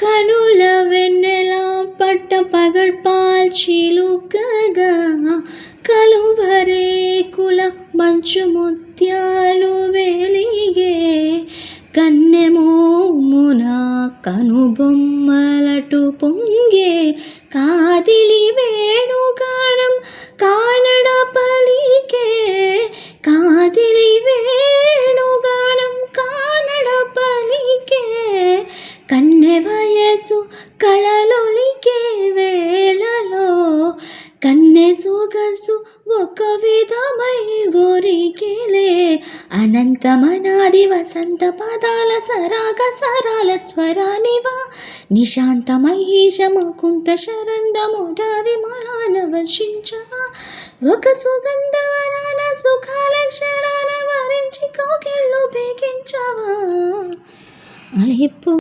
కనుల వెన్నెల పట్ట పగడ్పాల్ చిలుకగా కలువరేకుల మంచు ముత్యాలు వెలిగే కన్నెమోమున కనుబొమ్మలటు పొంగే కాదిలి వేణుగానం కానడ పలికే కాదిలి వేణుగానం కానడ పలికే కన్నె వయసు కళలొలికే వేళలో కన్నె సొగసు ఒక విధమై ఒరికెలే అనంతమనాది వసంత పదాల సరాగ సరాల స్వరానివా నిశాంత మహేష ముకుంత శరంద మోటారి మలాన వర్షించవా ఒక సుగంధవనాన సుఖాల క్షణాన వరించి కోకిళ్ళు బేగించవా అలిప్పు